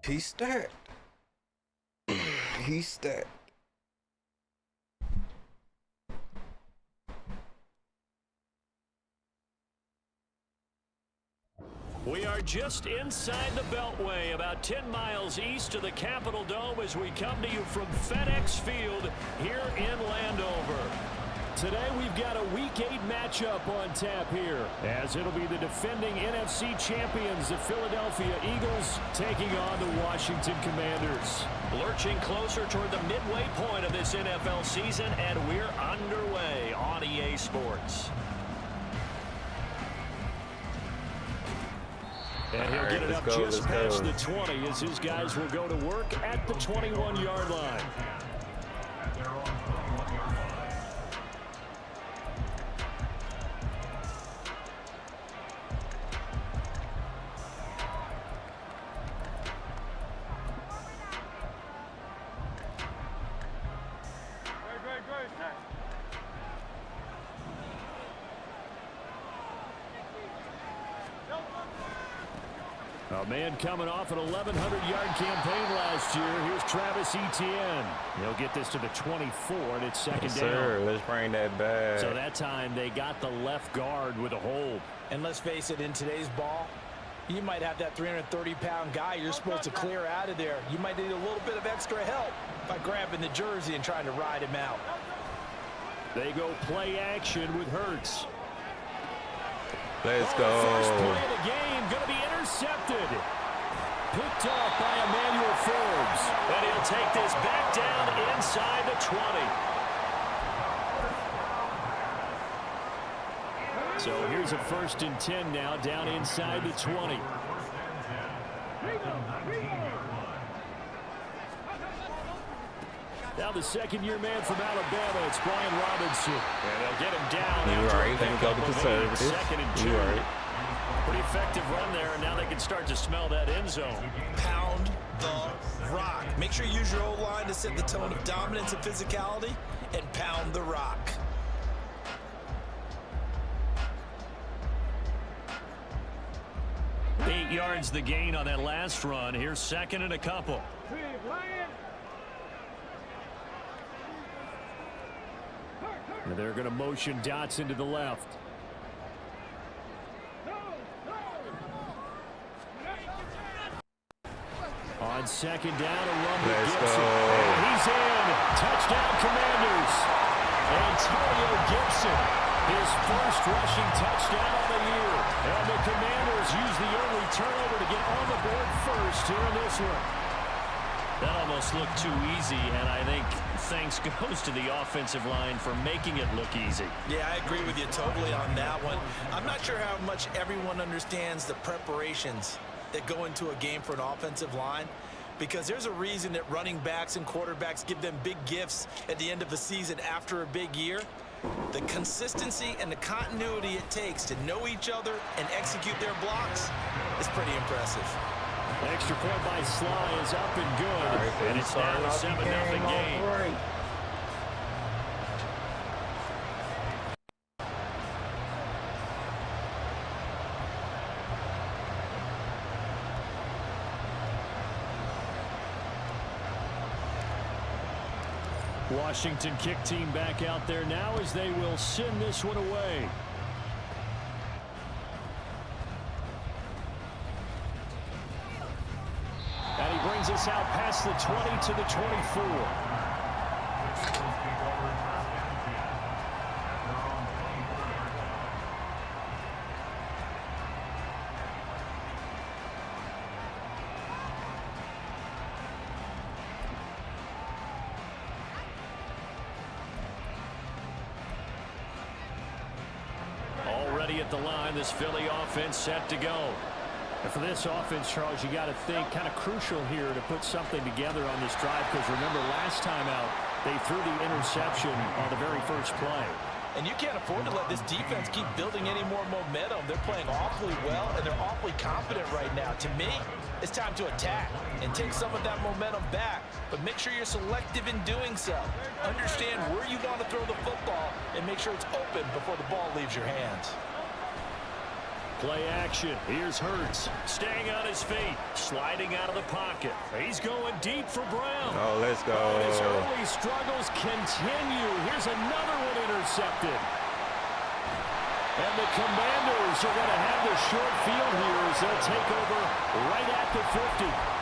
He's stacked. He's stacked. We are just inside the Beltway, about 10 miles east of the Capitol Dome as we come to you from FedEx Field here in Landover. Today we've got a Week 8 matchup on tap here, as it'll be the defending NFC champions, the Philadelphia Eagles, taking on the Washington Commanders. Lurching closer toward the midway point of this NFL season, and we're underway on EA Sports. And he'll get it up just past the 20 as his guys will go to work at the 21-yard line. A man coming off an 1,100-yard campaign last year. Here's Travis Etienne. He'll get this to the 24, and it's second down. Sir, let's bring that back. So that time they got the left guard with a hold. And let's face it, in today's ball, you might have that 330-pound guy you're supposed to clear out of there. You might need a little bit of extra help by grabbing the jersey and trying to ride him out. They go play action with Hurts. Let's go. First play of the game going to be intercepted. Picked off by Emmanuel Forbes. And he'll take this back down inside the 20. So here's a 1st and 10 now down inside the 20. Now the second-year man from Alabama, it's Brian Robinson. And they'll get him down. You're right. They go the conservative. Second and 2. You're right. Pretty effective run there, and now they can start to smell that end zone. Pound the rock. Make sure you use your O-line to set the tone of dominance and physicality, and pound the rock. Eight yards the gain on that last run. Here's second and a couple. And they're going to motion Dotson to the left. On second down, a run with Gibson. And he's in. Touchdown, Commanders. Antonio Gibson, his first rushing touchdown of the year. And the Commanders use the early turnover to get on the board first here in this one. That almost looked too easy, and I think thanks goes to the offensive line for making it look easy. Yeah, I agree with you totally on that one. I'm not sure how much everyone understands the preparations that go into a game for an offensive line, because there's a reason that running backs and quarterbacks give them big gifts at the end of a season after a big year. The consistency and the continuity it takes to know each other and execute their blocks is pretty impressive. Extra point by Sly is up and good, right, and it's now a 7-0 game. Right. Washington kick team back out there now as they will send this one away. And he brings us out past the 20 to the 24. Already at the line, this Philly offense set to go. And for this offense, Charles, you got to think kind of crucial here to put something together on this drive, because remember last time out they threw the interception on the very first play. And you can't afford to let this defense keep building any more momentum. They're playing awfully well, and they're awfully confident right now. To me, it's time to attack and take some of that momentum back. But make sure you're selective in doing so. Understand where you want to throw the football and make sure it's open before the ball leaves your hands. Play action. Here's Hurts. Staying on his feet. Sliding out of the pocket. He's going deep for Brown. Oh, let's go. But his early struggles continue. Here's another one intercepted. And the Commanders are going to have the short field here as they'll take over right at the 50.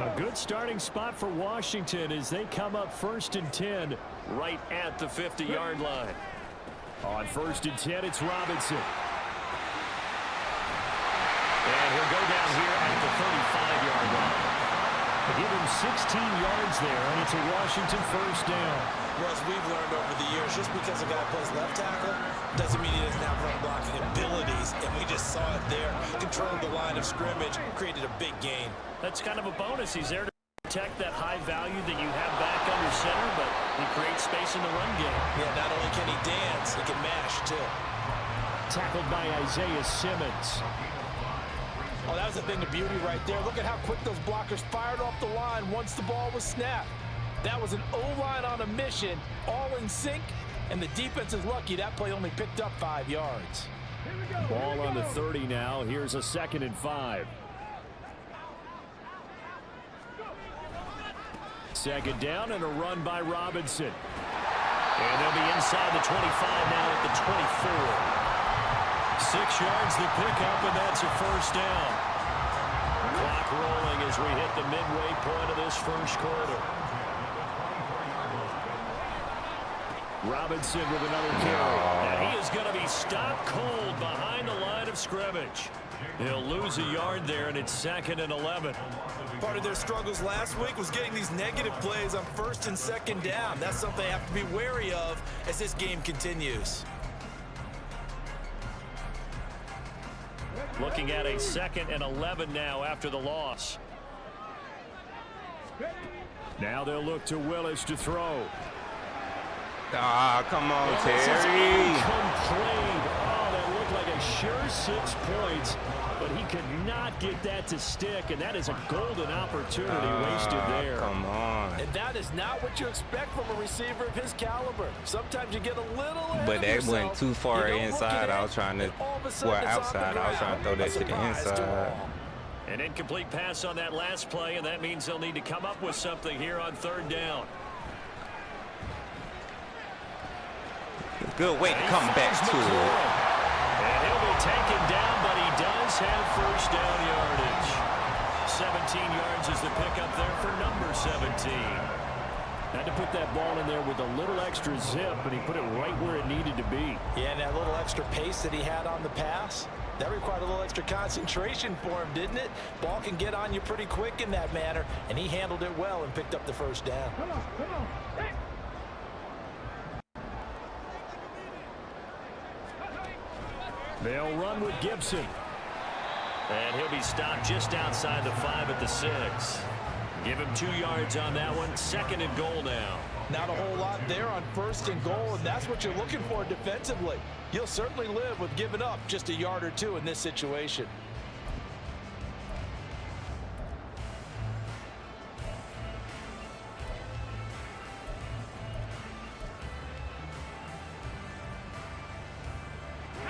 A good starting spot for Washington as they come up 1st and 10 right at the 50-yard line. On 1st and 10, it's Robinson. And he'll go down here at the 35-yard line. They give him 16 yards there, and it's a Washington 1st down. Russ, we've learned over the years, just because a guy plays left tackle doesn't mean he doesn't have run blocking abilities, and we just saw it there. Controlled the line of scrimmage, created a big gain. That's kind of a bonus. He's there to protect that high value that you have back under center, but he creates space in the run game. Yeah, not only can he dance, he can mash, too. Tackled by Isaiah Simmons. Oh, that was a thing of beauty right there. Look at how quick those blockers fired off the line once the ball was snapped. That was an O-line on a mission, all in sync, and the defense is lucky that play only picked up 5 yards. Ball on the 30 now. Here's a 2nd and 5. 2nd down and a run by Robinson. And they'll be inside the 25 now at the 24. 6 yards the pickup, and that's a 1st down. Clock rolling as we hit the midway point of this 1st quarter. Robinson with another carry. And he is going to be stopped cold behind the line of scrimmage. He'll lose a yard there, and it's 2nd and 11. Part of their struggles last week was getting these negative plays on 1st and 2nd down. That's something they have to be wary of as this game continues. Looking at a 2nd and 11 now after the loss. Now they'll look to Willis to throw. Ah, come on, This is Terry. incomplete. Oh, that looked like a sure 6 points, but he could not get that to stick, and that is a golden opportunity wasted there. Come on. And that is not what you expect from a receiver of his caliber. Sometimes you get a little ahead But of that yourself. went too far You don't look inside. ahead, I was trying to, and all of a sudden well, it's off the outside. I was trying to throw ground. that to the Surprise to inside. all. An incomplete pass on that last play, and that means they'll need to come up with something here on 3rd down. Good way to come back to it. And he'll be taken down, but he does have 1st down yardage. 17 yards is the pickup there for number 17. Had to put that ball in there with a little extra zip, and he put it right where it needed to be. Yeah, and that little extra pace that he had on the pass, that required a little extra concentration for him, didn't it? Ball can get on you pretty quick in that manner, and he handled it well and picked up the 1st down. Come on. Hey. They'll run with Gibson. And he'll be stopped just outside the 5 at the 6. Give him 2 yards on that one. 2nd and goal now. Not a whole lot there on 1st and goal, and that's what you're looking for defensively. You'll certainly live with giving up just a yard or 2 in this situation.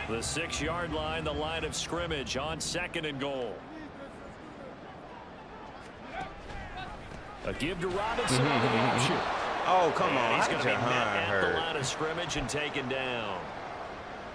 The 6-yard line, the line of scrimmage on 2nd and goal. A give to Robinson on the option. Oh, come on. He's How going did to be your met hand at the hurt? line of scrimmage and taken down.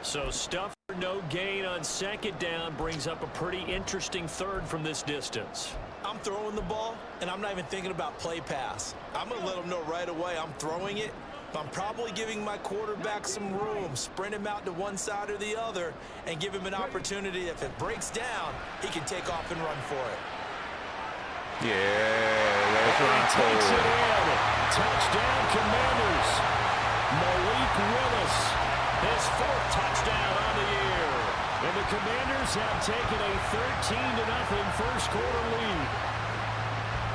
So stuff for no gain on 2nd down brings up a pretty interesting 3rd from this distance. I'm throwing the ball, and I'm not even thinking about play pass. I'm going to let them know right away I'm throwing it. I'm probably giving my quarterback some room, sprint him out to one side or the other, and give him an opportunity. If it breaks down, he can take off and run for it. Yeah, let's He run takes it forward. in. Touchdown, Commanders. Malik Willis, his 4th touchdown on the year. And the Commanders have taken a 13-0 1st quarter lead.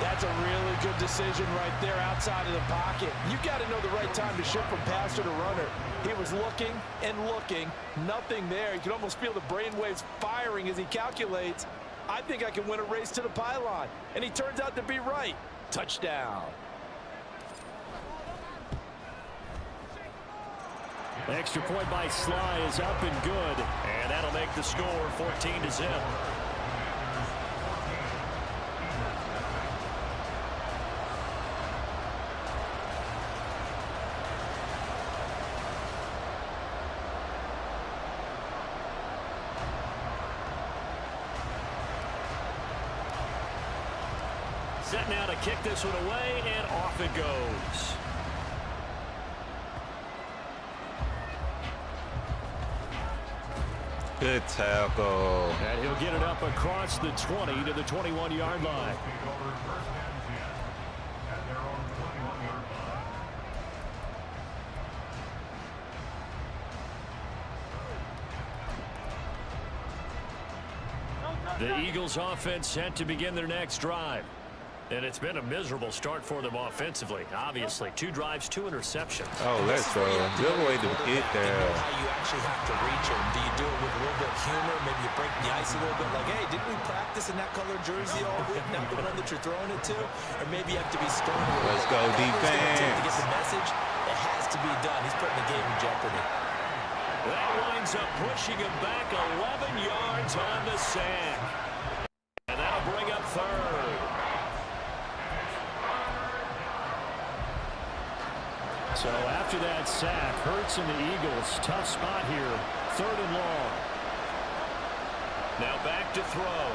That's a really good decision right there outside of the pocket. You've got to know the right time to shift from passer to runner. He was looking and looking, nothing there. You can almost feel the brainwaves firing as he calculates, I think I can win a race to the pylon. And he turns out to be right. Touchdown. The extra point by Sly is up and good. And that'll make the score 14-0. Set now to kick this one away, and off it goes. Good tackle. And he'll get it up across the 20 to the 21-yard line. The Eagles offense set to begin their next drive. And it's been a miserable start for them offensively. Obviously, 2 drives, 2 interceptions. Oh, let's go. Good way to get there. You know how you actually have to reach them. Do you do it with a little bit of humor? Maybe you break the ice a little bit. Like, hey, didn't we practice in that color jersey all week? Not the one that you're throwing it to? Or maybe you have to be stern. Let's go, defense. To get the message, it has to be done. He's putting the game in jeopardy. That winds up pushing him back 11 yards on the sack. And that'll bring up third. So after that sack, Hurts and the Eagles, tough spot here, 3rd and long. Now back to throw.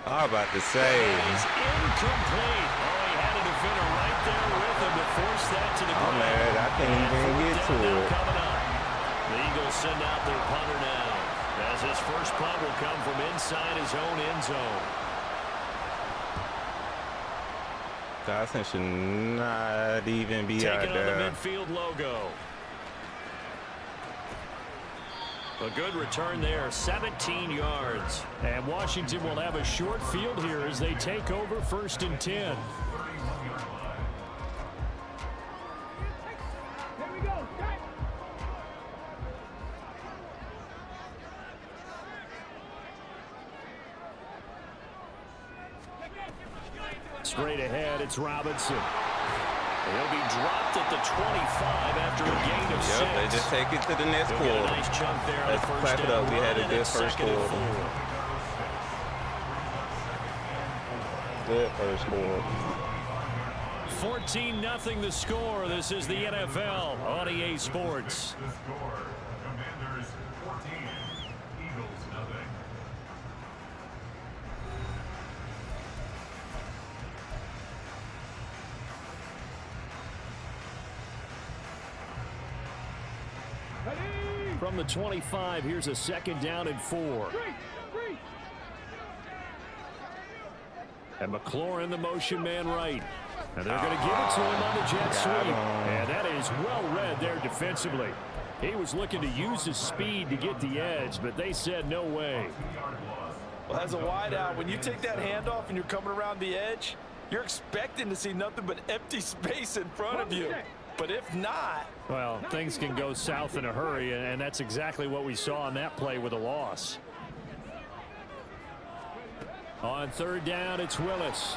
I was about to say. He's incomplete. Oh, he had a defender right there with him to force that to the ground. Oh, man, I can't even get to it. Coming up. The Eagles send out their punter now, as his first punt will come from inside his own end zone. Dawson should not even be out Taking on there. the midfield logo. A good return there, 17 yards. And Washington will have a short field here as they take over 1st and 10. Straight ahead, it's Robinson. He'll be dropped at the 25 after a gain of 6. Yep, they just take it to the next They'll quarter. get a nice chunk there on Let's the first clap it down up. We had a run, good and first 2nd and quarter. 4. Good first quarter. 14-0 the score. This is the NFL on EA Sports. Commanders 14, Eagles nothing. From the 25, here's a 2nd down and 4. And McLaurin, the motion man right. And they're going to give it to him on the jet sweep. And that is well read there defensively. He was looking to use his speed to get the edge, but they said no way. Well, as a wideout, when you take that handoff and you're coming around the edge, you're expecting to see nothing but empty space in front of you. But if not... Well, things can go south in a hurry, and that's exactly what we saw on that play with a loss. On 3rd down, it's Willis.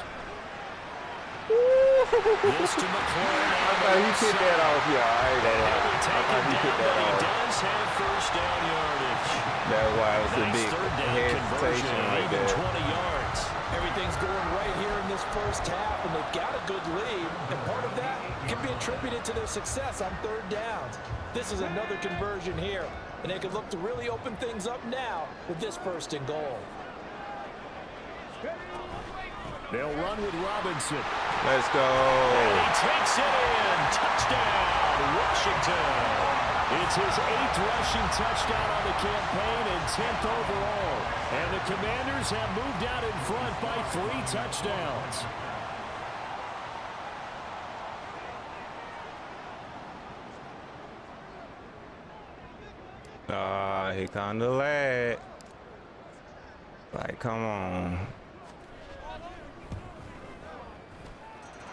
This to McLaurin. I thought he took that off, y'all. I ain't gonna lie. I thought he took that He off. does have 1st down yardage. That's why it was a Nice big 3rd down conversion, hesitation right even there. 20 yards. Everything's going right here in this first half, and they've got a good lead, and part of that can be attributed to their success on 3rd downs. This is another conversion here, and they can look to really open things up now with this 1st and goal. They'll run with Robinson. Let's go. And he takes it in. Touchdown, Washington. It's his 8th rushing touchdown on the campaign and 10th overall. And the Commanders have moved out in front by 3 touchdowns. He kind of lag. Like, come on.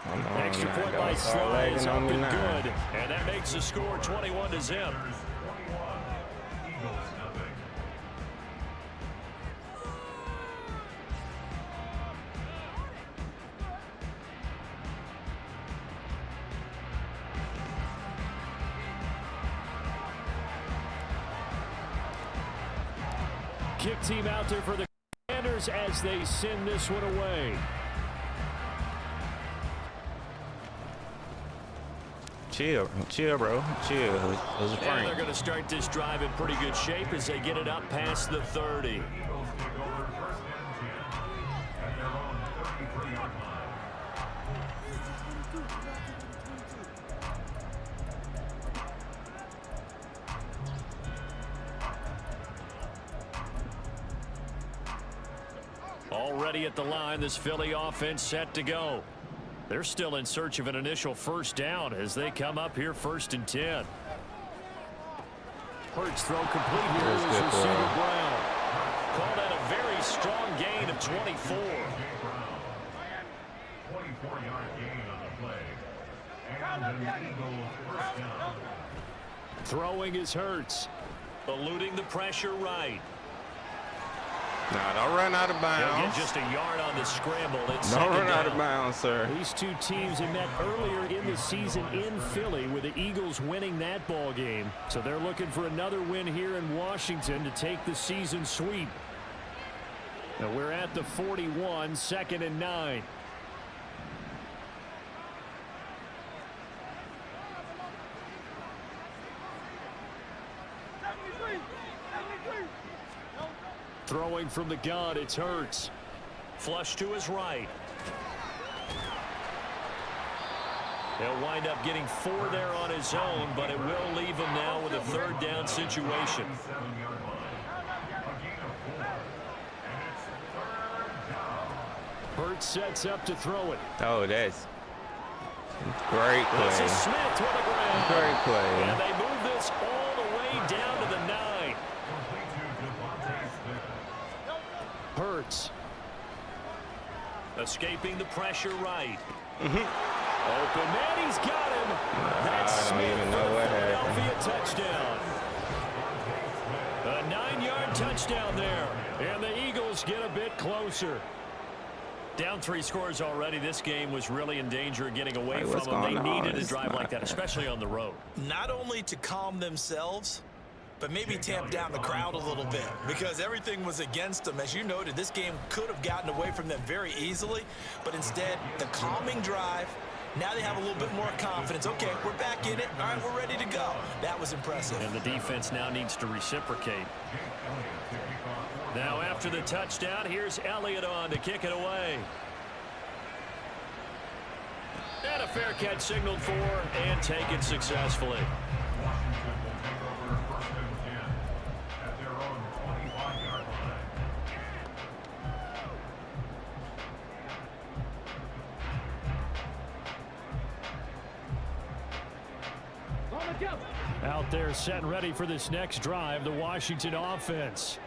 Come on, Extra now. point Don't by start Sly lagging is up on me and now. good. And that makes the score 21-0. 21, Eagles nothing. kick team out there for the Commanders as they send this one away. Chill, bro. Chill. And they're going to start this drive in pretty good shape as they get it up past the 30. Already at the line, this Philly offense set to go. They're still in search of an initial first down as they come up here 1st and 10. Hurts throw complete here as receiver Brown. Called out a very strong gain of 24. 24-yard gain on the play. And an Eagles first down. Throwing is Hurts. Eluding the pressure right. Nah, don't run out of bounds. He'll get just a yard on the scramble. It's don't run out of bounds, sir. These two teams have met earlier in the season in Philly with the Eagles winning that ball game. So they're looking for another win here in Washington to take the season sweep. Now we're at the 41, 2nd and 9. Throwing from the gun, it's Hurts. Flush to his right. He'll wind up getting 4 there on his own, but it will leave him now with a 3rd down situation. Hurts sets up to throw it. Oh, that's great play. This is Smith to the ground. Great play. And they move this all the way down to the 9. Hurts. Escaping the pressure right. Open man, he's got him. That's Smith for the Philadelphia touchdown. A 9-yard touchdown there. And the Eagles get a bit closer. Down 3 scores already. This game was really in danger of getting away from them. They needed a drive like that, especially on the road. Not only to calm themselves, but maybe tamp down the crowd a little bit because everything was against them. As you noted, this game could have gotten away from them very easily, but instead, the calming drive, now they have a little bit more confidence. Okay, we're back in it. All right, we're ready to go. That was impressive. And the defense now needs to reciprocate. Now after the touchdown, here's Elliott on to kick it away. And a fair catch signaled for and taken successfully. Out there set and ready for this next drive, the Washington offense.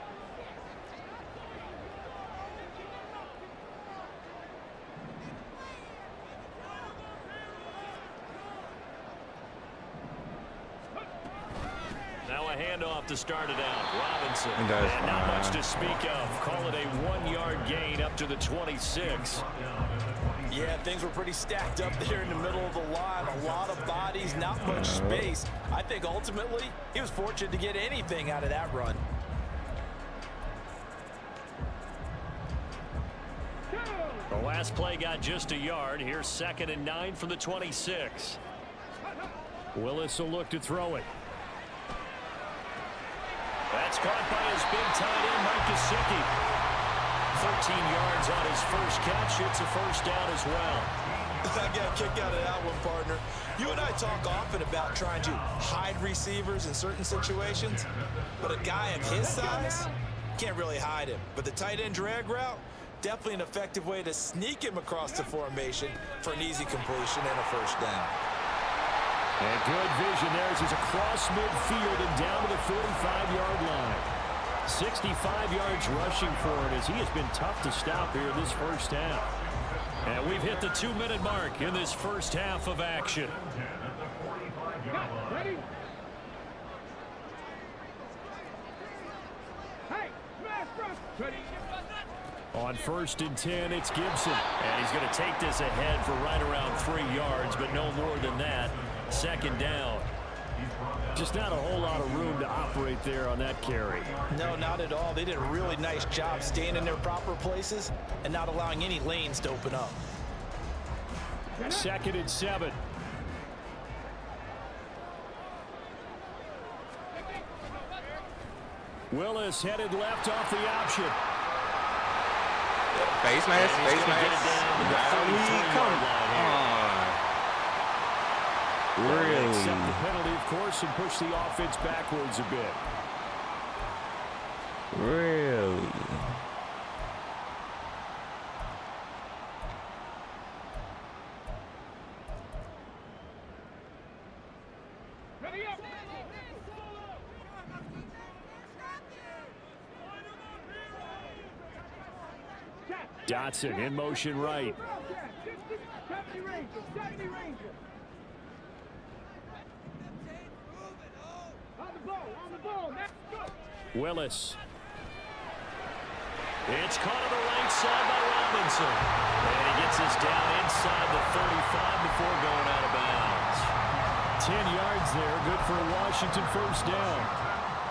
Now a handoff to start it out. Robinson. And not much to speak of. Call it a 1-yard gain up to the 26. Yeah, things were pretty stacked up there in the middle of the line. A lot of bodies, not much space. I think ultimately he was fortunate to get anything out of that run. The last play got just a yard. Here's 2nd and 9 from the 26. Willis will look to throw it. That's caught by his big tight end, Mike Gesicki. 13 yards on his first catch. It's a first down as well. I got a kick out of that one, partner. You and I talk often about trying to hide receivers in certain situations, but a guy of his size can't really hide him. But the tight end drag route, definitely an effective way to sneak him across the formation for an easy completion and a first down. And good vision there as he's across midfield and down to the 45-yard line. 65 yards rushing for it as he has been tough to stop here this first half. And we've hit the 2-minute mark in this first half of action. On 1st and 10, it's Gibson. And he's going to take this ahead for right around 3 yards, but no more than that. 2nd down. Just not a whole lot of room to operate there on that carry. No, not at all. They did a really nice job staying in their proper places and not allowing any lanes to open up. 2nd and 7. Willis headed left off the option. Face mask, face mask. Come on. Really? Accept the penalty, of course, and push the offense backwards a bit. Really? Dotson in motion right. Willis. It's caught on the right side by Robinson. And he gets us down inside the 35 before going out of bounds. 10 yards there, good for a Washington first down.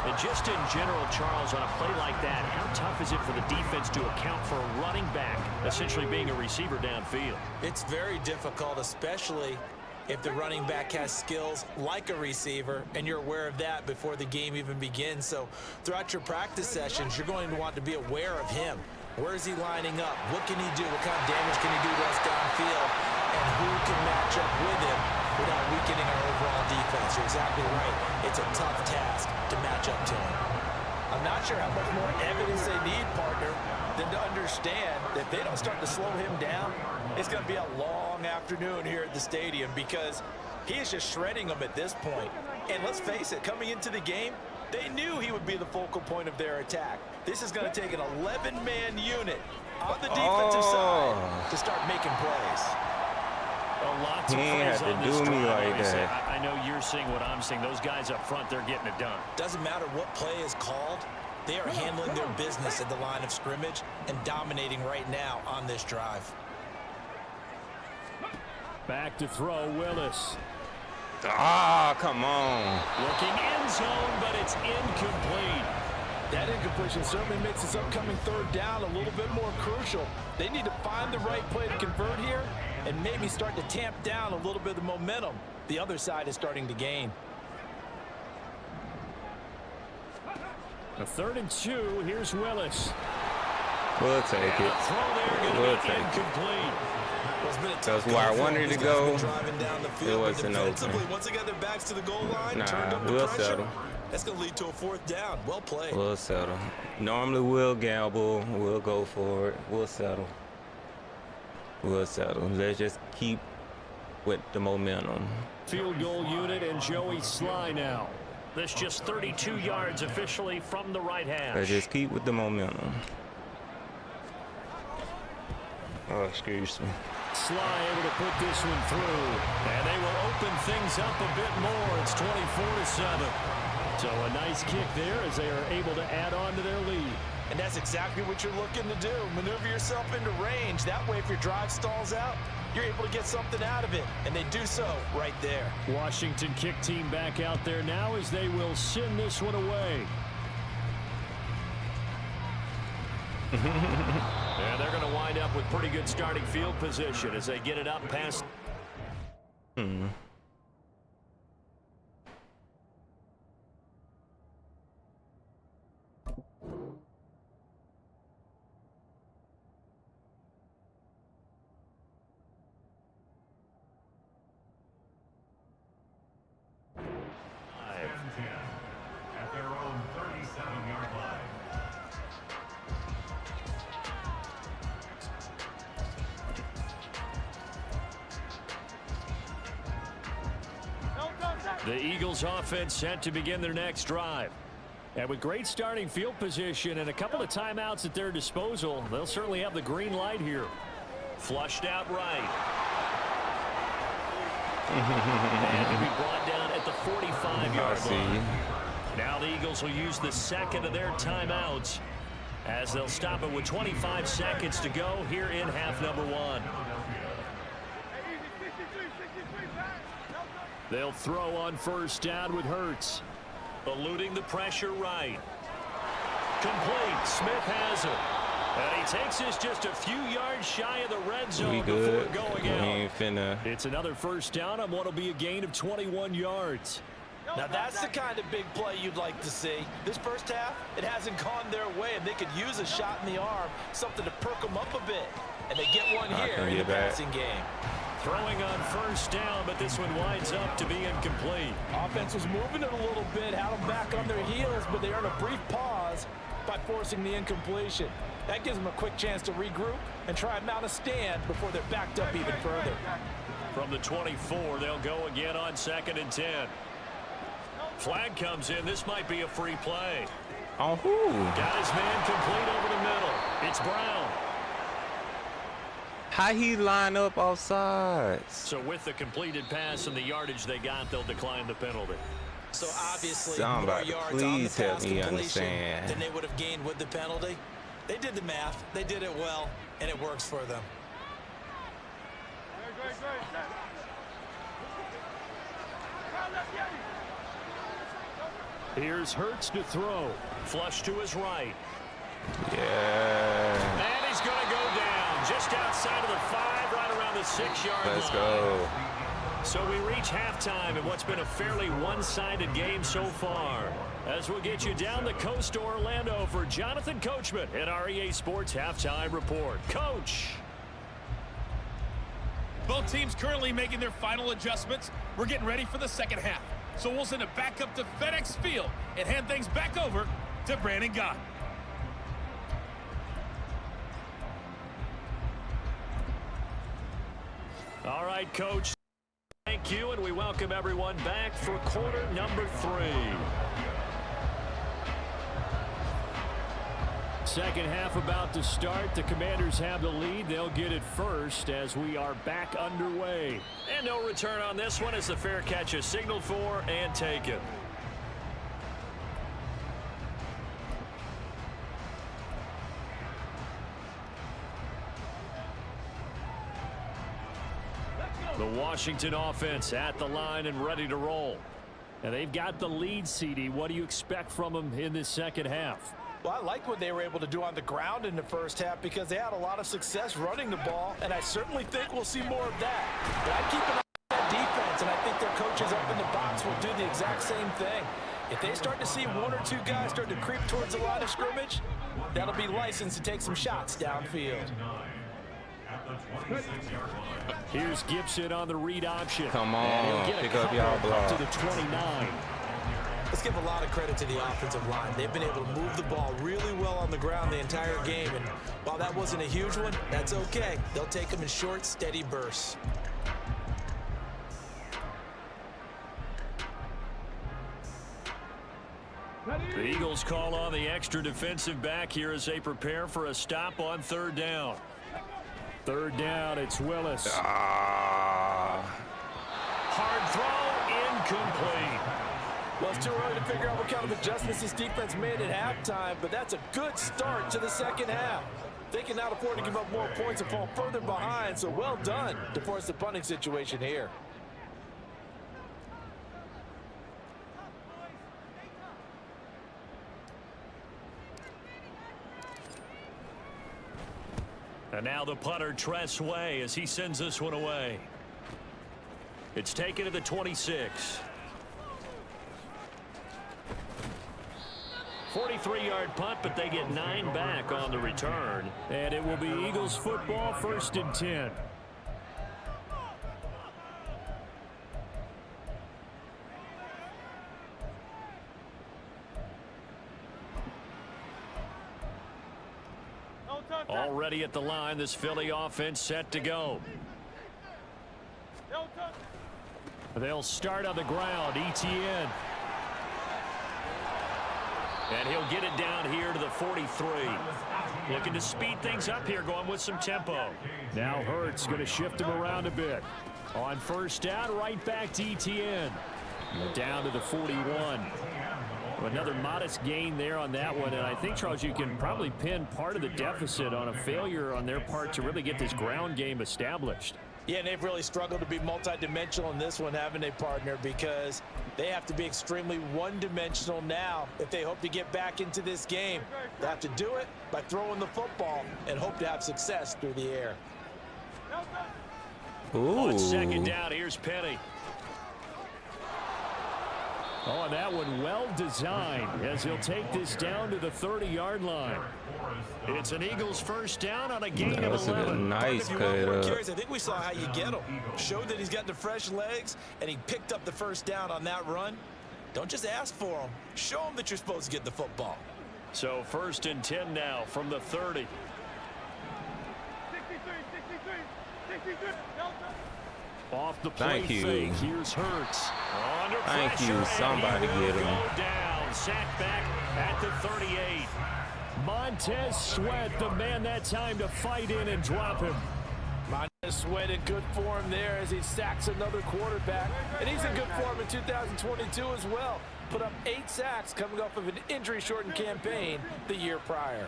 And just in general, Charles, on a play like that, how tough is it for the defense to account for a running back essentially being a receiver downfield? It's very difficult, especially if the running back has skills like a receiver, and you're aware of that before the game even begins. So throughout your practice sessions, you're going to want to be aware of him. Where is he lining up? What can he do? What kind of damage can he do to us downfield? And who can match up with him without weakening our overall defense? You're exactly right. It's a tough task to match up to him. I'm not sure how much more evidence they need, partner, than to understand that if they don't start to slow him down, it's going to be a long afternoon here at the stadium, because he is just shredding them at this point. And let's face it, coming into the game, they knew he would be the focal point of their attack. This is going to take an 11-man unit on the defensive side to start making plays. Lots of plays on this drive. I know you're seeing what I'm seeing. Those guys up front, they're getting it done. Doesn't matter what play is called. They are handling their business at the line of scrimmage and dominating right now on this drive. Back to throw, Willis. Ah, come on. Looking end zone, but it's incomplete. That incompletion certainly makes this upcoming third down a little bit more crucial. They need to find the right play to convert here and maybe start to tamp down a little bit of the momentum the other side is starting to gain. A 3rd and 2. Here's Willis. We'll take it. Throw there, going to be incomplete. That's where I wanted to go. It wasn't open. Once they got their backs to the goal line, we'll settle. That's going to lead to a 4th down. Well played. We'll settle. Normally we'll gamble. We'll go for it. We'll settle. We'll settle. Let's just keep with the momentum. Field goal unit and Joey Sly now. This just 32 yards officially from the right hash. Let's just keep with the momentum. Oh, excuse me. Sly able to put this one through. And they will open things up a bit more. It's 24-7. So a nice kick there as they are able to add on to their lead. And that's exactly what you're looking to do. Maneuver yourself into range. That way, if your drive stalls out, you're able to get something out of it. And they do so right there. Washington kick team back out there now as they will send this one away. And they're going to wind up with pretty good starting field position as they get it up past. At their own 37-yard line. The Eagles offense set to begin their next drive. And with great starting field position and a couple of timeouts at their disposal, they'll certainly have the green light here. Flushed out right. And to be brought down at the 45-yard line. Now the Eagles will use the second of their timeouts as they'll stop it with 25 seconds to go here in half number 1. They'll throw on first down with Hurts. Eluding the pressure right. Complete. Smith has it. And he takes this just a few yards shy of the red zone before going out. It's another first down on what will be a gain of 21 yards. Now that's the kind of big play you'd like to see. This first half, it hasn't gone their way, and they could use a shot in the arm, something to perk them up a bit. And they get one here in the passing game. Throwing on first down, but this one winds up to be incomplete. Offense was moving it a little bit, had them back on their heels, but they earned a brief pause by forcing the incompletion. That gives them a quick chance to regroup and try and mount a stand before they're backed up even further. From the 24, they'll go again on 2nd and 10. Flag comes in. This might be a free play. Oh, who? Got his man complete over the middle. It's Brown. How he line up off sides? So with the completed pass and the yardage they got, they'll decline the penalty. So obviously, Somebody more yards on the please help pass me completion understand. than they would have gained with the penalty. They did the math. They did it well, and it works for them. Here's Hurts to throw. Flush to his right. Yeah. And he's going to go down just outside of the 5, right around the 6-yard line. Let's go. So we reach halftime in what's been a fairly one-sided game so far. As we'll get you down the coast to Orlando for Jonathan Coachman at our EA Sports Halftime Report. Coach. Both teams currently making their final adjustments. We're getting ready for the second half. So we'll send it back up to FedEx Field and hand things back over to Brandon Gott. All right, Coach. Thank you, and we welcome everyone back for quarter number 3. Second half about to start. The Commanders have the lead. They'll get it first as we are back underway. And no return on this one as the fair catch is signaled for and taken. The Washington offense at the line and ready to roll. And they've got the lead, CD. What do you expect from them in this second half? Well, I like what they were able to do on the ground in the first half because they had a lot of success running the ball, and I certainly think we'll see more of that. But I keep an eye on that defense, and I think their coaches up in the box will do the exact same thing. If they start to see 1 or 2 guys start to creep towards the line of scrimmage, that'll be licensed to take some shots downfield. Here's Gibson on the read option. Come on, pick up y'all block. To the 29. Let's give a lot of credit to the offensive line. They've been able to move the ball really well on the ground the entire game, and while that wasn't a huge one, that's okay. They'll take them in short, steady bursts. The Eagles call on the extra defensive back here as they prepare for a stop on 3rd down. 3rd down, it's Willis. Hard throw, incomplete. Well, it's too early to figure out what kind of adjustments this defense made at halftime, but that's a good start to the second half. They can now afford to give up more points and fall further behind, so well done to force the punting situation here. And now the punter, Tress Way, as he sends this one away. It's taken to the 26. 43-yard punt, but they get 9 back on the return. And it will be Eagles football, 1st and 10. Already at the line, this Philly offense set to go. They'll start on the ground, ETN. And he'll get it down here to the 43. Looking to speed things up here, going with some tempo. Now Hurts going to shift him around a bit. On 1st down, right back to ETN. Down to the 41. Another modest gain there on that one, and I think, Charles, you can probably pin part of the deficit on a failure on their part to really get this ground game established. Yeah, and they've really struggled to be multidimensional in this one, haven't they, partner? Because they have to be extremely one-dimensional now if they hope to get back into this game. They have to do it by throwing the football and hope to have success through the air. Ooh. On second down, here's Penny. Oh, and that one well designed as he'll take this down to the 30-yard line. It's an Eagles first down on a gain of 11. Nice If you want more carries, I think we saw how you get him. Showed that he's got the fresh legs, and he picked up the first down on that run. Don't just ask for him. Show him that you're supposed to get the football. So 1st and 10 now from the 30. Off the play fake. Here's Hurts. Under Thank pressure, you. Somebody and he will get him. go down. Sacked back at the 38. Montez Sweat, the man that time to fight in and drop him. Montez Sweat in good form there as he sacks another quarterback. And he's in good form in 2022 as well. Put up 8 sacks coming off of an injury-shortened campaign the year prior.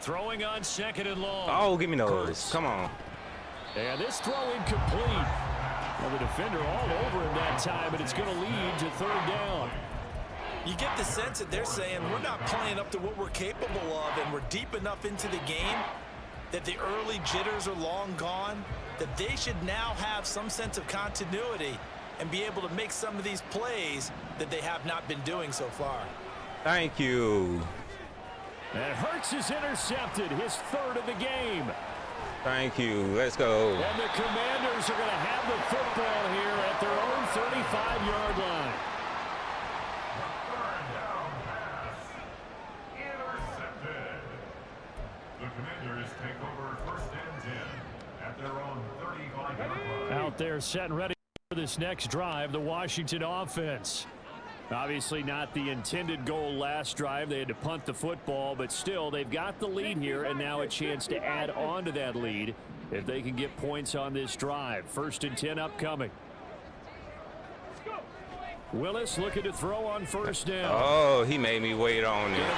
Throwing on 2nd and long. Oh, give me those. Hurts. Come on. And this throw incomplete. Well, the defender all over him that time, but it's going to lead to 3rd down. You get the sense that they're saying we're not playing up to what we're capable of, and we're deep enough into the game that the early jitters are long gone, that they should now have some sense of continuity and be able to make some of these plays that they have not been doing so far. Thank you. And Hurts is intercepted, his 3rd of the game. Thank you. Let's go. And the Commanders are going to have the football here at their own 35-yard line. Third down pass. Intercepted. The Commanders take over 1st and 10 at their own 35-yard line. Out there set and ready for this next drive, the Washington offense. Obviously not the intended goal last drive. They had to punt the football, but still they've got the lead here and now a chance to add on to that lead if they can get points on this drive. 1st and 10 upcoming. Willis looking to throw on 1st down. Oh, he made me wait on it.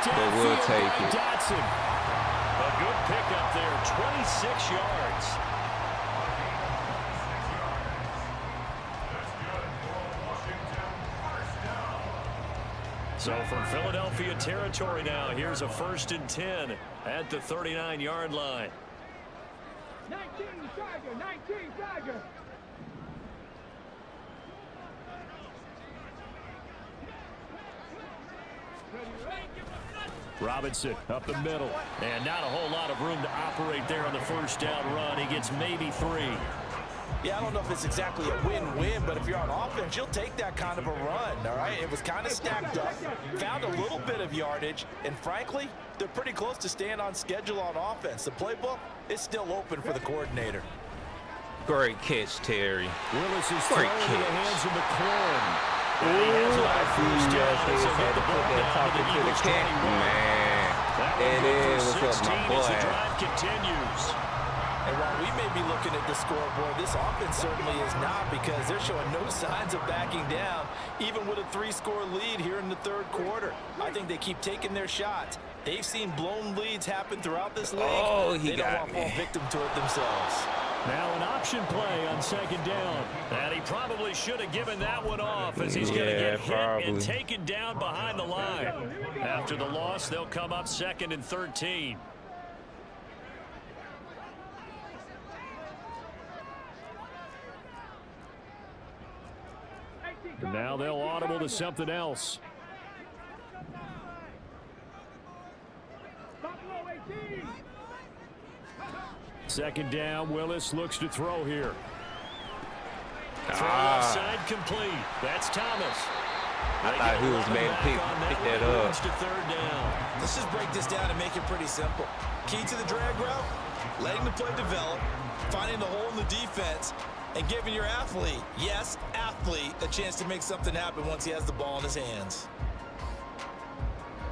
But we'll take it. Dotson. A good pickup there, 26 yards. So from Philadelphia territory now, here's a 1st and 10 at the 39-yard line. 19 Tiger. Robinson up the middle, and not a whole lot of room to operate there on the 1st down run. He gets maybe 3. Yeah, I don't know if it's exactly a win-win, but if you're on offense, you'll take that kind of a run, all right? It was kind of stacked up, found a little bit of yardage, and frankly, they're pretty close to staying on schedule on offense. The playbook is still open for the coordinator. Great catch, Terry. Willis is Great thrown in the catch. hands of McLaurin. Ooh, I see y'all had to put that talking to the cat. Man, it is. What's up, my boy? The drive continues. And while we may be looking at the scoreboard, this offense certainly is not, because they're showing no signs of backing down, even with a 3-score lead here in the 3rd quarter. I think they keep taking their shots. They've seen blown leads happen throughout this league. Oh, he they don't got want to fall me. victim to it themselves. Now an option play on 2nd down. And he probably should have given that one off, as he's going to get hit and taken down behind the line. After the loss, they'll come up 2nd and 13. And now they'll audible to something else. Second down, Willis looks to throw here. Throw left side complete. That's Thomas. I thought he was made to pick that up. To 3rd down. Let's just break this down and make it pretty simple. Key to the drag route, letting the play develop, finding the hole in the defense, and giving your athlete, yes, athlete, a chance to make something happen once he has the ball in his hands.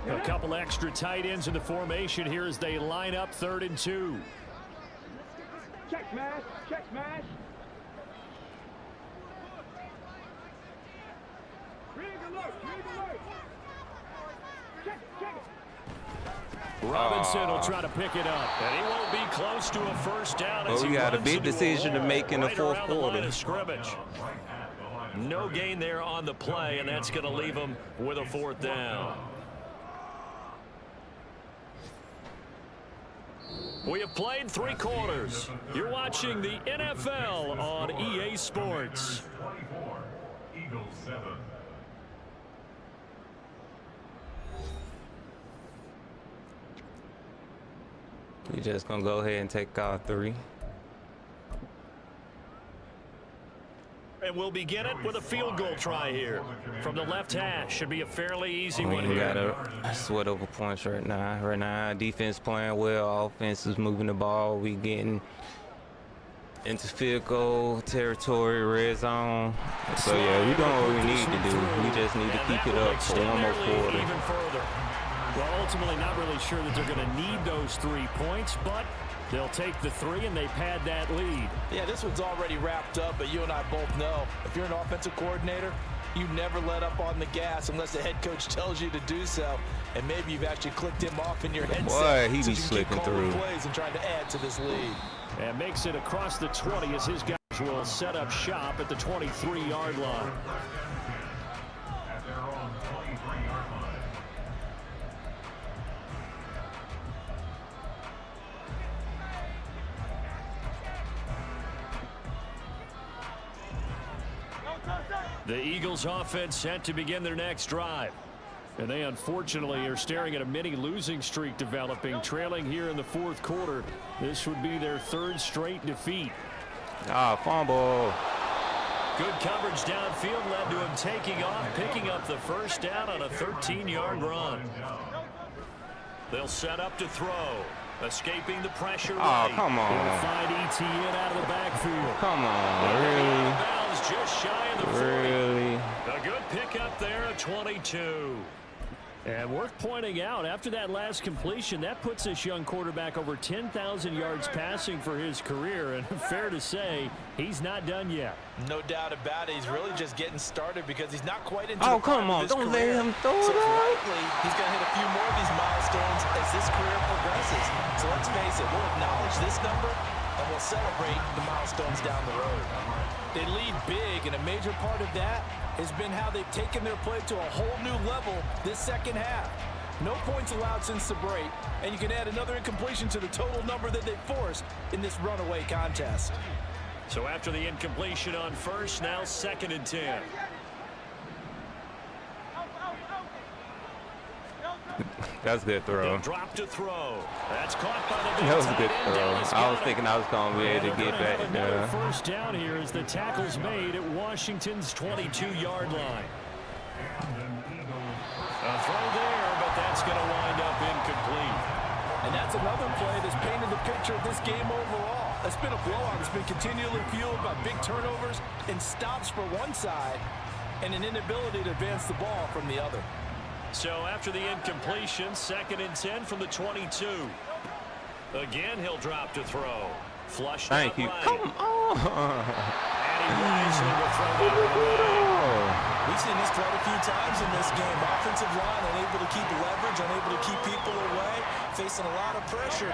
A couple extra tight ends in the formation here as they line up 3rd and 2. Check smash. Rig alert. Check it. Robinson will try to pick it up, and he won't be close to a first down. Well, we got a big decision to make in the fourth quarter. Scrimmage. No gain there on the play, and that's going to leave him with a fourth down. We have played 3 quarters. You're watching the NFL on EA Sports. 24, Eagles 7. We just gonna go ahead and take our 3. And we'll begin it with a field goal try here. From the left hash, should be a fairly easy one We here. gotta sweat over points right now. Right now, defense playing well, offense is moving the ball. We getting into field goal territory, red zone. So yeah, we doing what we need to do. We just need to keep it up for one more quarter. Even further. Well, ultimately, not really sure that they're going to need those 3 points, but they'll take the 3 and they pad that lead. Yeah, this one's already wrapped up, but you and I both know if you're an offensive coordinator, you never let up on the gas unless the head coach tells you to do so. And maybe you've actually clicked him off in your headset. Boy, he so be slipping through. Plays and trying to add to this lead. And makes it across the 20 as his guys will set up shop at the 23-yard line. At their own 23-yard line. The Eagles offense set to begin their next drive. And they unfortunately are staring at a mini losing streak developing, trailing here in the fourth quarter. This would be their 3rd straight defeat. Fumble. Good coverage downfield led to him taking off, picking up the first down on a 13-yard run. They'll set up to throw. Escaping the pressure. Oh, come on. They'll find ETN out of the backfield. Come on, really? Bounds just shy of the 40. Really? A good pickup there at 22. And worth pointing out, after that last completion, that puts this young quarterback over 10,000 yards passing for his career. And fair to say, he's not done yet. No doubt about it. He's really just getting started because he's not quite into Oh, the prime come of on. his Don't career. let him throw So it out. likely he's going to hit a few more of these milestones as this career progresses. So let's face it, we'll acknowledge this number and we'll celebrate the milestones down the road. They lead big, and a major part of that has been how they've taken their play to a whole new level this second half. No points allowed since the break, and you can add another incompletion to the total number that they forced in this runaway contest. So after the incompletion on first, now 2nd and 10. That's a good throw. They'll drop to throw. That's caught by the That was a good tight end, throw. Dallas I was Goedert. thinking I was going to be able to get back Another there. first down here as the tackle's made at Washington's 22-yard line. A throw there, but that's going to wind up incomplete. And that's another play that's painted the picture of this game overall. It's been a blowout. It's been continually fueled by big turnovers and stops for one side and an inability to advance the ball from the other. So after the incompletion, 2nd and 10 from the 22. Again, he'll drop to throw. Flushed Thank out you. right. Come on. And he wisely will throw that away. We've seen this quite a few times in this game. Offensive line unable to keep leverage, unable to keep people away, facing a lot of pressure.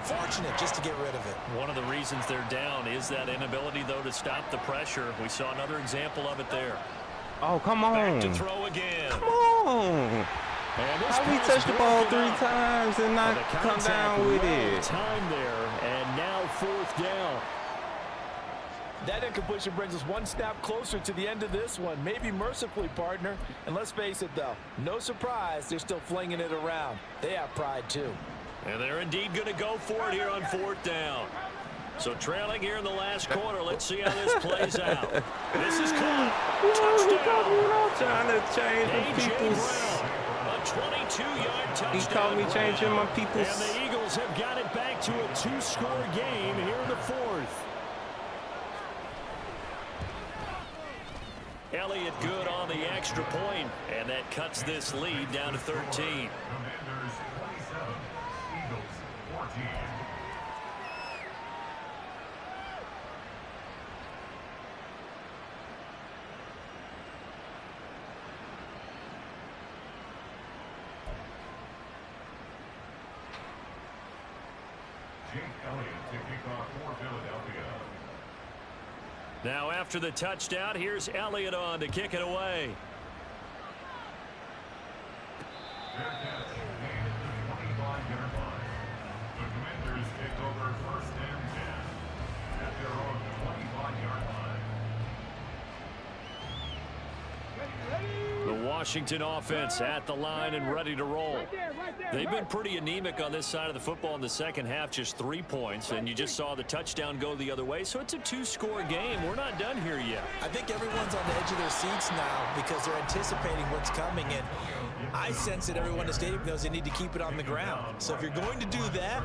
Fortunate just to get rid of it. One of the reasons they're down is that inability, though, to stop the pressure. We saw another example of it there. Oh, come on. Back to throw again. Come on. And this How we pass touch the ball broken 3 up. times and not The come contact down with well it? time there, and now 4th down. That incompletion brings us one snap closer to the end of this one. Maybe mercifully, partner. And let's face it, though, no surprise, they're still flinging it around. They have pride, too. And they're indeed going to go for it here on 4th down. So trailing here in the last quarter, let's see how this plays out. This is caught. Touchdown. Trying to change my A.J. people's. Brown, a 22-yard touchdown. He caught me changing my people's. And the Eagles have got it back to a 2-score game here in the 4th. Elliott good on the extra point, and that cuts this lead down to 13. Commanders 27, Eagles 14. Elliott to kick off for Philadelphia. Now after the touchdown, here's Elliott on to kick it away. Fair catch made at the 25-yard line. The Commanders take over first and 10 at their own 25-yard line. The Washington offense at the line and ready to roll. They've been pretty anemic on this side of the football in the second half, just 3 points, and you just saw the touchdown go the other way, so it's a 2-score game. We're not done here yet. I think everyone's on the edge of their seats now because they're anticipating what's coming, and I sense that everyone in the stadium knows they need to keep it on the ground. So if you're going to do that,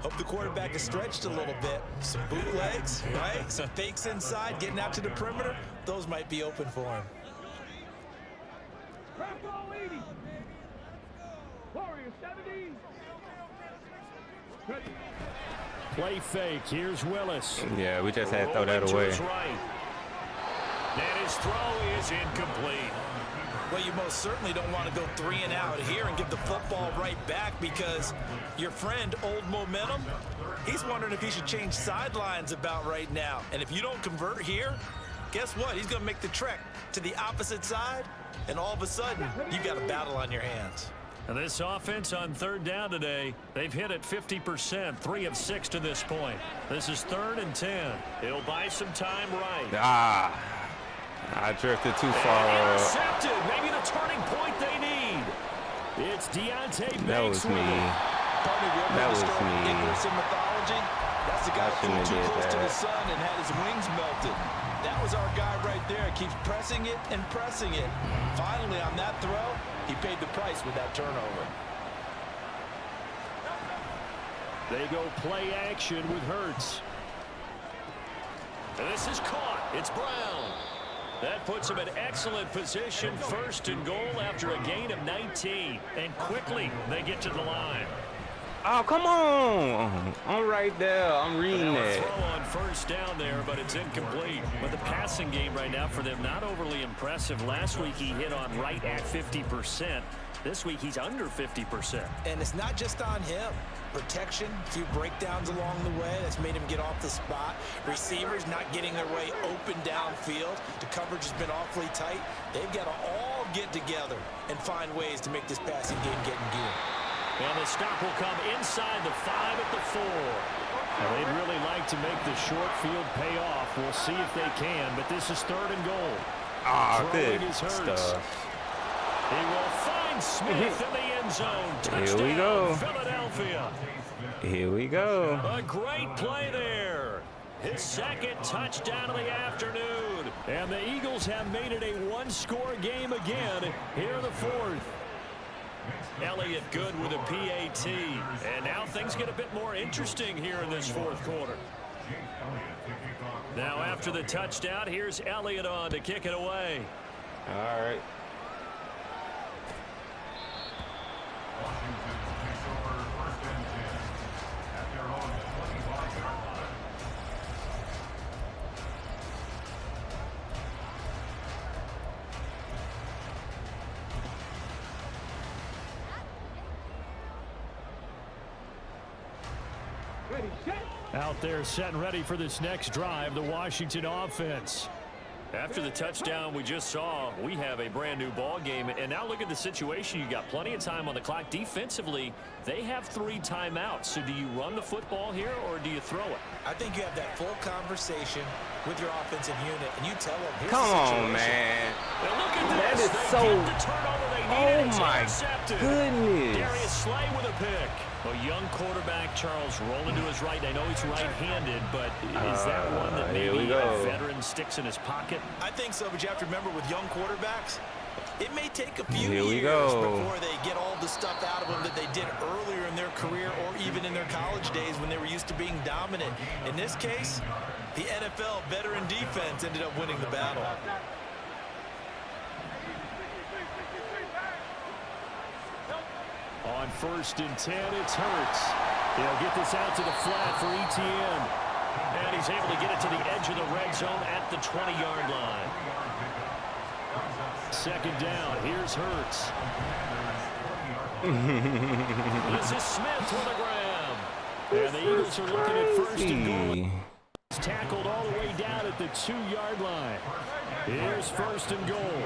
hope the quarterback is stretched a little bit. Some bootlegs, right? Some fakes inside, getting out to the perimeter. Those might be open for him. Crackball 80. Warriors 70. Play fake. Here's Willis. Yeah, we just had to throw that away. Right. And his throw is incomplete. Well, you most certainly don't want to go 3 and out here and give the football right back because your friend, Old Momentum, he's wondering if he should change sidelines about right now. And if you don't convert here, guess what? He's going to make the trek to the opposite side, and all of a sudden, you've got a battle on your hands. And this offense on third down today, they've hit it 50%, 3 of 6 to this point. This is 3rd and 10. He'll buy some time right. I drifted too far. Intercepted. Maybe the turning point they need. It's Deontay Banks. That was me. That was me. Ignorance in mythology. That's the guy who flew too close to the sun and had his wings melted. That was our guy right there. Keeps pressing it and pressing it. Finally, on that throw, he paid the price with that turnover. They go play action with Hurts. And this is caught. It's Brown. That puts him in excellent position, 1st and goal after a gain of 19. And quickly, they get to the line. Oh, come on. I'm right there. I'm reading A it. throw on 1st down there, but it's incomplete. But the passing game right now for them, not overly impressive. Last week, he hit on right at 50%. This week, he's under 50%. And it's not just on him. Protection, a few breakdowns along the way. That's made him get off the spot. Receivers not getting their way open downfield. The coverage has been awfully tight. They've got to all get together and find ways to make this passing game get in gear. And the stop will come inside the 5 at the 4. Now, they'd really like to make the short field pay off. We'll see if they can, but this is 3rd and goal. Good Throwing is Hurts. stuff. He will find Smith in the end zone. Touchdown, Here we go. Philadelphia. Here we go. A great play there. His 2nd touchdown of the afternoon. And the Eagles have made it a 1-score game again here in the 4th. Elliott good with a PAT. And now things get a bit more interesting here in this 4th quarter. Now after the touchdown, here's Elliott on to kick it away. All right. Washington takes over first and 10 at their own 25-yard line. Ready, set. Out there set and ready for this next drive, the Washington offense. After the touchdown we just saw, we have a brand new ball game. And now look at the situation. You got plenty of time on the clock. Defensively, they have 3 timeouts. So do you run the football here or do you throw it? I think you have that full conversation with your offensive unit, and you tell them, here's Come the on, situation. man. Now look at That this. is They so... get the turnover they needed. Oh, It's my intercepted. goodness. Darius Slay with a pick. A young quarterback, Charles, rolling to his right. I know he's right-handed, but is that one that here maybe we go. a veteran sticks in his pocket? I think so, but you have to remember with young quarterbacks, it may take a few Here we years go. before they get all the stuff out of them that they did earlier in their career or even in their college days when they were used to being dominant. In this case, the NFL veteran defense ended up winning the battle. On 1st and 10, it's Hurts. He'll get this out to the flat for Etienne. And he's able to get it to the edge of the red zone at the 20-yard line. 2nd down, here's Hurts. This is Smith with a grab. And the Eagles are looking at first and goal. Crazy. It's tackled all the way down at the 2-yard line. Here's first and goal.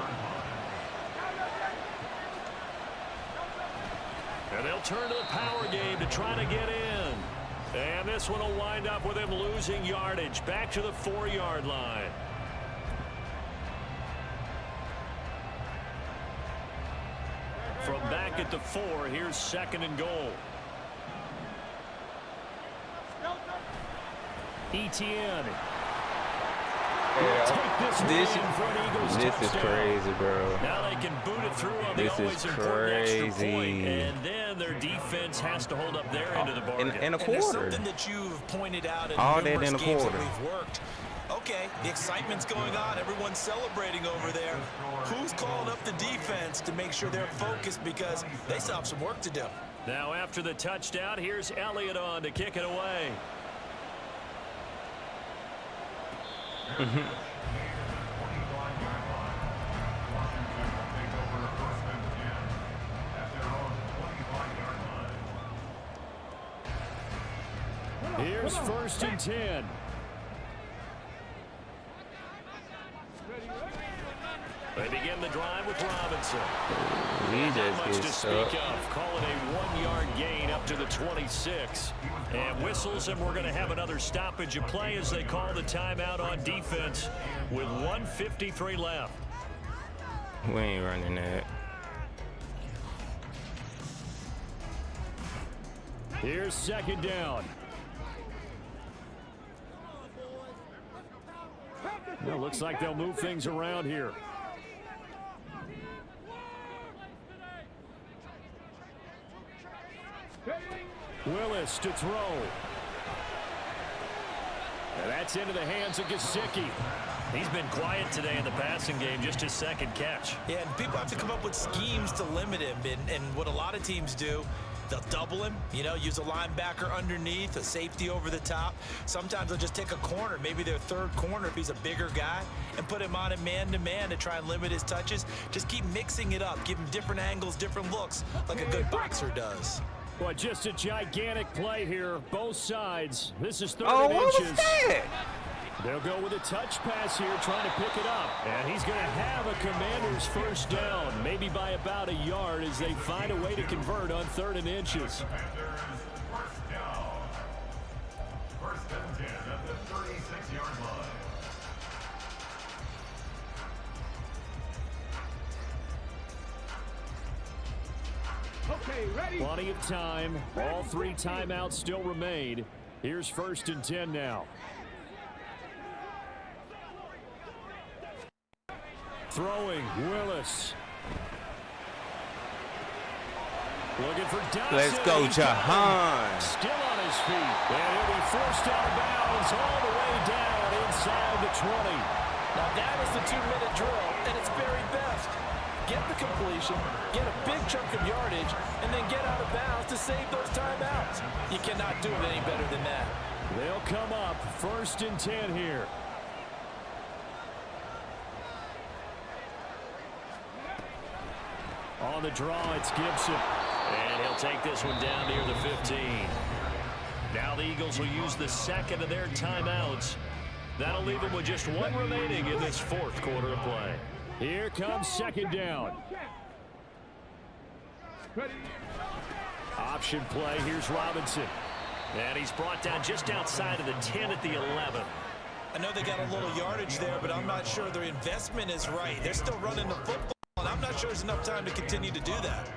And they'll turn to the power game to try to get in. And this one will wind up with him losing yardage back to the 4-yard line. From back at the 4, here's second and goal. Etienne. This is crazy, bro. Now they can boot it through on This the is always important extra crazy. point, and then their defense has to hold up their end of the bargain. In a And there's quarter. something that you've pointed out in All that numerous in a games that quarter. we've worked. Okay, the excitement's going on. Everyone's celebrating over there. Who's calling up the defense to make sure they're focused because they still have some work to do? Now after the touchdown, here's Elliott on to kick it away. Here's first and 10. They begin the drive with Robinson. He Not just much to gets speak stuck. of. Call it a 1-yard gain up to the 26. And whistles, and we're going to have another stoppage of play as they call the timeout on defense with 1:53 left. We ain't running that. Here's second down. Well, looks like they'll move things around here. Willis to throw. And that's into the hands of Gesicki. He's been quiet today in the passing game, just his second catch. Yeah, and people have to come up with schemes to limit him. And what a lot of teams do, they'll double him, you know, use a linebacker underneath, a safety over the top. Sometimes they'll just take a corner, maybe their third corner if he's a bigger guy, and put him on a man-to-man to try and limit his touches. Just keep mixing it up, give him different angles, different looks, like a good boxer does. Well, just a gigantic play here, both sides. This is third Oh, and what was inches. that? They'll go with a touch pass here, trying to pick it up. And he's going to have a Commander's first down, maybe by about a yard as they find a way to convert on third and inches. First down. First and 10 at the 36-yard line. Okay, ready? Plenty of time. All 3 timeouts still remain. Here's first and 10 now. Throwing, Willis. Looking for Dodson. Let's go, Jahan. Still on his feet. And he'll be forced out of bounds all the way down inside the 20. Now that is the 2-minute drill at its very best. Get the completion, get a big chunk of yardage, and then get out of bounds to save those timeouts. You cannot do it any better than that. They'll come up first and 10 here. On the draw, it's Gibson. And he'll take this one down near the 15. Now the Eagles will use the second of their timeouts. That'll leave them with just 1 remaining in this 4th quarter of play. Here comes second down. Ready? Option play, here's Robinson. And he's brought down just outside of the 10 at the 11. I know they got a little yardage there, but I'm not sure their investment is right. They're still running the football, and I'm not sure there's enough time to continue to do that.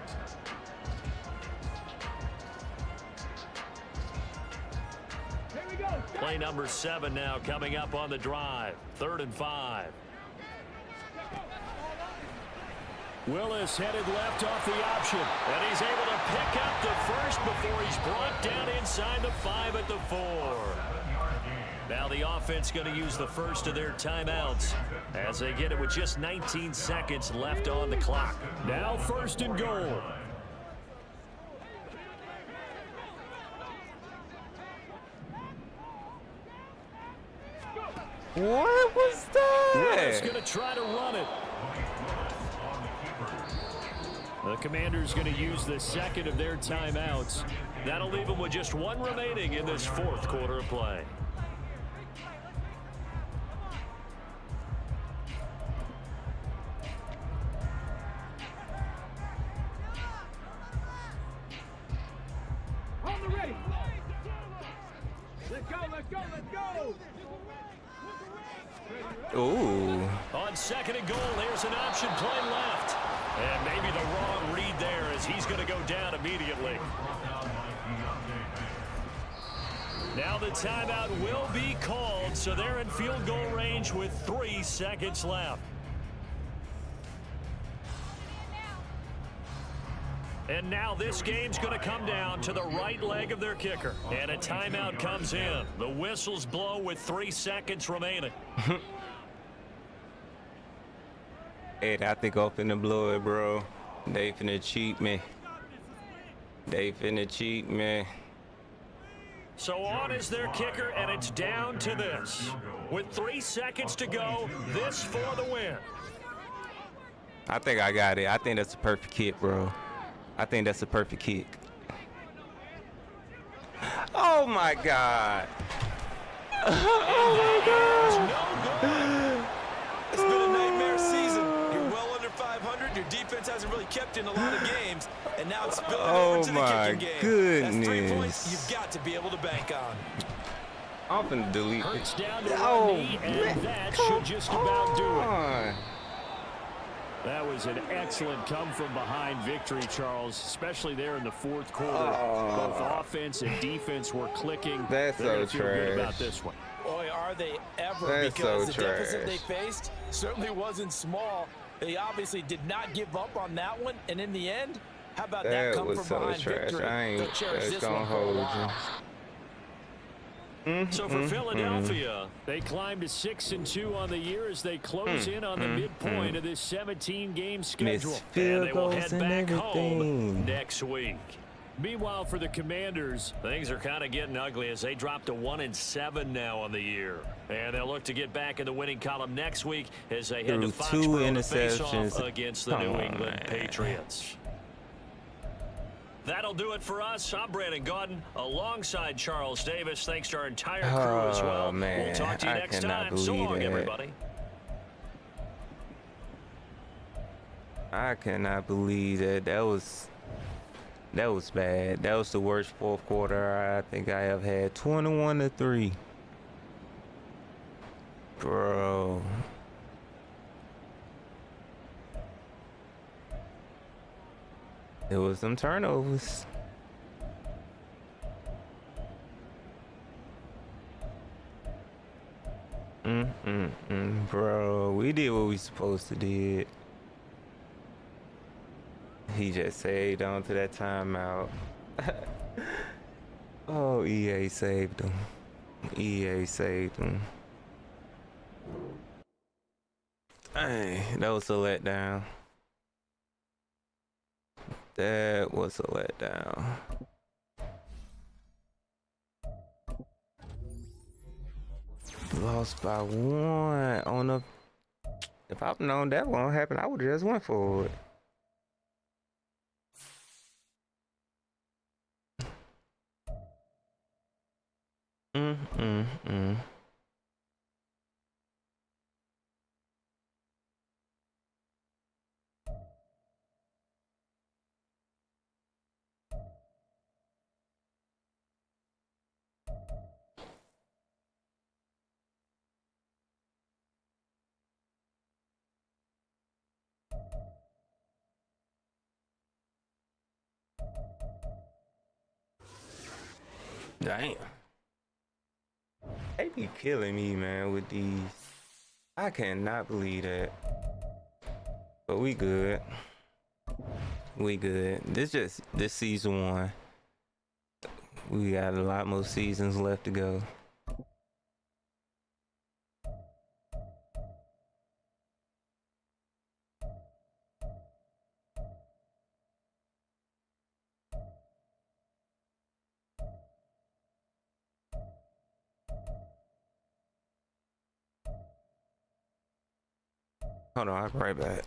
Here we go. Play number 7 now coming up on the drive. 3rd and 5. Willis headed left off the option. And he's able to pick up the first before he's brought down inside the 5 at the 4. Now the offense going to use the first of their timeouts as they get it with just 19 seconds left on the clock. Now first and goal. What was Willis that? going to try to run it. The Commanders going to use the second of their timeouts. That'll leave them with just one remaining in this fourth quarter of play. On the ready. Let's go, let's go, let's go. Ooh. On second and goal, there's an option play left. And maybe the wrong read there as he's going to go down immediately. Now the timeout will be called, so they're in field goal range with 3 seconds left. And now this game's going to come down to the right leg of their kicker. And a timeout comes in. The whistles blow with 3 seconds remaining. Hey, I think I'm finna blow it, bro. They finna cheat me. They finna cheat me. So on is their kicker, and it's down to this. With 3 seconds to go, this for the win. I think I got it. I think that's a perfect kick, bro. I think that's a perfect kick. Oh my God. Oh my God. It's been a nightmare season. You're well under 500. Your defense hasn't really kept in a lot of games, and now it's spilling over to the kicking game. Goodness. That's 3 points you've got to be able to bank on. I'm finna delete Hurts it. down to Oh, one knee, and that should just about do it. on. That was an excellent come-from-behind victory, Charles, especially there in the fourth quarter. Both offense and defense were clicking. That's They're gonna so feel good trash. about this one. Boy, are they ever, That's because so the deficit they trash. faced certainly wasn't small. They obviously did not give up on that one, and in the end, how about that That come was from so behind trash. victory? I ain't They'll cherish just this gonna one for a hold while. you. So for Philadelphia, they climbed to 6-2 on the year as they close in on the midpoint of this 17-game schedule. Missed And field they will goals head and back home everything. next week. Meanwhile, for the Commanders, things are kind of getting ugly as they drop to 1-7 now on the year. And they'll look to get back in the winning column next week as they head to Threw 2 Foxborough to face interceptions. off against the Come New on, England man. Patriots. That'll do it for us. I'm Brandon Gaudin alongside Charles Davis. Thanks to our entire crew as well. Oh, man. We'll talk to you I next cannot time. So believe long, that. everybody. I cannot believe that. That was bad. That was the worst fourth quarter I think I have had. 21-3. Bro. It was some turnovers. Bro, we did what we supposed to did. He just saved on to that timeout. Oh, EA saved him. EA saved him. Hey, that was a letdown. That was a letdown. Lost by 1 on a. If I'd known that won't happen, I would have just went for it. Damn. They be killing me, man, with these. I cannot believe that. But we good. We good. This season 1. We got a lot more seasons left to go. Hold on, I'll be right back.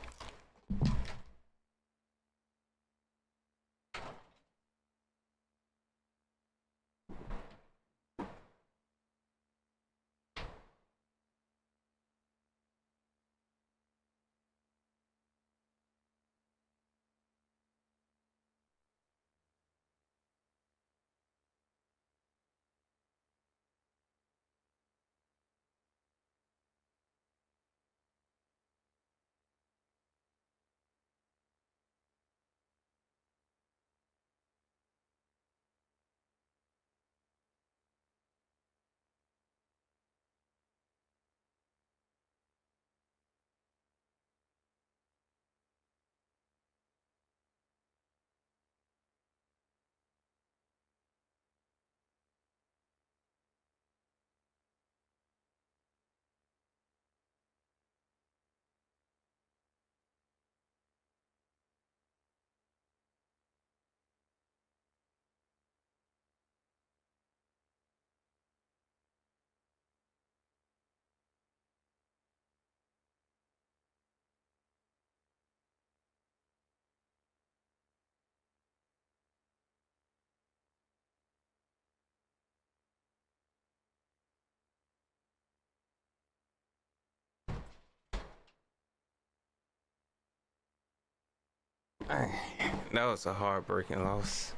That was a heartbreaking loss.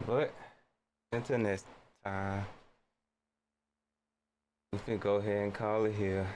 But until next time, we can go ahead and call it here.